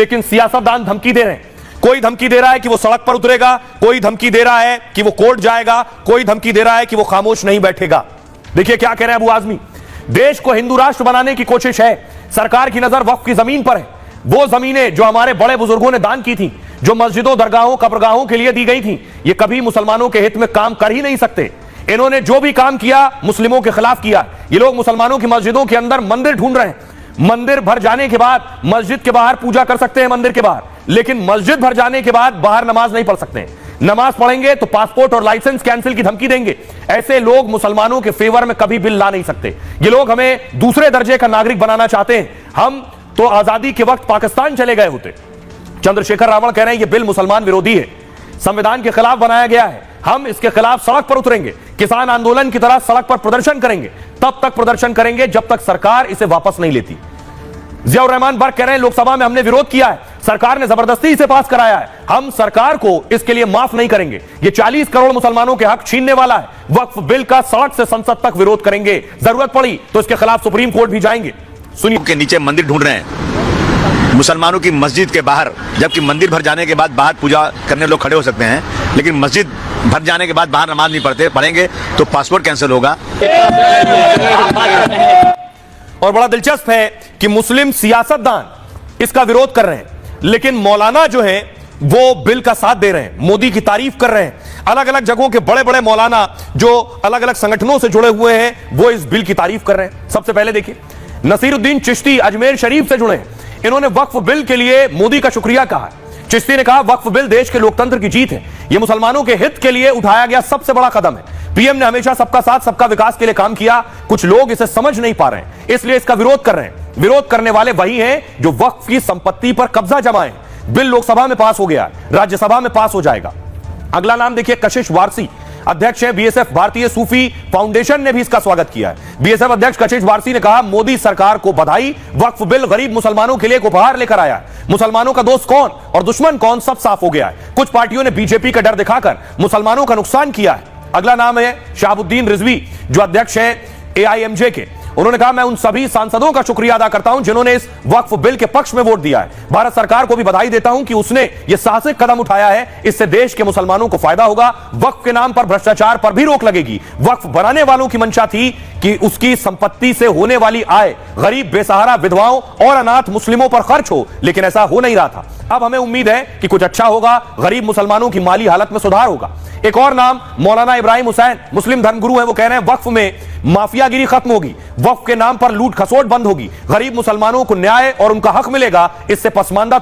लेकिन सियासतदान धमकी दे रहे हैं। कोई धमकी दे रहा है कि वो सड़क पर उतरेगा, कोई धमकी दे रहा है कि वो कोर्ट जाएगा, कोई धमकी दे रहा है कि वो खामोश नहीं बैठेगा। देखिए क्या कह रहे हैं अबू आजमी, देश को हिंदू राष्ट्र बनाने की कोशिश है, सरकार की नजर वक्फ की जमीन पर है। वो जमीनें जो हमारे बड़े बुजुर्गों ने दान की थी, जो मस्जिदों, दरगाहों, कब्रगाहों के लिए दी गई थी, ये कभी मुसलमानों के हित में काम कर ही नहीं सकते। इन्होंने जो भी काम किया मुस्लिमों के खिलाफ किया। ये लोग मुसलमानों की मस्जिदों के अंदर मंदिर ढूंढ रहे हैं। मंदिर भर जाने के बाद मस्जिद के बाहर पूजा कर सकते हैं, मंदिर के बाहर, लेकिन मस्जिद भर जाने के बाद बाहर नमाज नहीं पढ़ सकते। नमाज पढ़ेंगे तो पासपोर्ट और लाइसेंस कैंसिल की धमकी देंगे। ऐसे लोग मुसलमानों के फेवर में कभी बिल ला नहीं सकते। ये लोग हमें दूसरे दर्जे का नागरिक बनाना चाहते हैं। हम तो आजादी के वक्त पाकिस्तान चले गए होते। चंद्रशेखर रावण कह रहे हैं ये बिल मुसलमान विरोधी है, संविधान के खिलाफ बनाया गया है, हम इसके खिलाफ सड़क पर उतरेंगे, किसान आंदोलन की तरह सड़क पर प्रदर्शन करेंगे। तब तक प्रदर्शन करेंगे जब तक सरकार इसे वापस नहीं लेती। जियाउर रहमान बर्क कह रहे हैं लोकसभा में हमने विरोध किया है, सरकार ने जबरदस्ती इसे पास कराया है, हम सरकार को इसके लिए माफ नहीं करेंगे। ये 40 करोड़ मुसलमानों के हक छीनने वाला है। वक्फ बिल का सड़क से संसद तक विरोध करेंगे, जरूरत पड़ी तो इसके खिलाफ सुप्रीम कोर्ट भी जाएंगे। सुनिए के नीचे मंदिर ढूंढ रहे हैं मुसलमानों की मस्जिद के बाहर, जबकि मंदिर भर जाने के बाद बाहर पूजा करने लोग खड़े हो सकते हैं, लेकिन मस्जिद भर जाने के बाद बाहर नमाज नहीं पढ़ेंगे तो पासपोर्ट कैंसिल होगा। और बड़ा दिलचस्प है कि मुस्लिम सियासतदान इसका विरोध कर रहे हैं, लेकिन मौलाना जो है वो बिल का साथ दे रहे हैं, मोदी की तारीफ कर रहे हैं। अलग अलग जगहों के बड़े बड़े मौलाना जो अलग अलग संगठनों से जुड़े हुए हैं वो इस बिल की तारीफ कर रहे हैं। सबसे पहले देखिए, नसीरुद्दीन चिश्ती अजमेर शरीफ से जुड़े हैं। इन्होंने वक्फ बिल के लिए मोदी का शुक्रिया कहा। चिश्ती ने कहा वक्फ बिल देश के लोकतंत्र की जीत है, यह मुसलमानों के हित के लिए उठाया गया सबसे बड़ा कदम है। पीएम ने हमेशा सबका साथ सबका विकास के लिए काम किया, कुछ लोग इसे समझ नहीं पा रहे हैं, इसलिए इसका विरोध कर रहे हैं। विरोध करने वाले वही हैं जो वक्फ की संपत्ति पर कब्जा जमाए। बिल लोकसभा में पास हो गया, राज्यसभा में पास हो जाएगा। अगला नाम देखिए, कशिश वारसी अध्यक्ष है बीएसएफ, भारतीय सूफी फाउंडेशन ने भी इसका स्वागत किया है। बीएसएफ अध्यक्ष कशिश वारसी ने कहा मोदी सरकार को बधाई, वक्फ बिल गरीब मुसलमानों के लिए एक उपहार लेकर आया है। मुसलमानों का दोस्त कौन और दुश्मन कौन सब साफ हो गया है। कुछ पार्टियों ने बीजेपी का डर दिखाकर मुसलमानों का नुकसान किया है। अगला नाम है शहाबुद्दीन रिजवी, जो अध्यक्ष है एआईएमजे के। उन्होंने कहा मैं उन सभी सांसदों का शुक्रिया अदा करता हूं जिन्होंने इस वक्फ बिल के पक्ष में वोट दिया है। भारत सरकार को भी बधाई देता हूं कि उसने यह साहसिक कदम उठाया है, इससे देश के मुसलमानों को फायदा होगा। वक्फ के नाम पर भ्रष्टाचार पर भी रोक लगेगी। वक्फ बनाने वालों की मंशा थी कि उसकी संपत्ति से होने वाली आय गरीब, बेसहारा, विधवाओं और अनाथ मुस्लिमों पर खर्च हो, लेकिन ऐसा हो नहीं रहा था। अब हमें उम्मीद है कि कुछ अच्छा होगा, गरीब मुसलमानों की माली हालत में सुधार होगा। एक और नाम मौलाना इब्राहिम हुसैन, मुस्लिम धर्मगुरु हैं, वो कह रहे हैं वक्फ में माफियागिरी खत्म होगी, वक्फ के नाम पर लूट खसोट बंद होगी, गरीब मुसलमानों को न्याय और उनका हक मिलेगा, इससे पसमानदा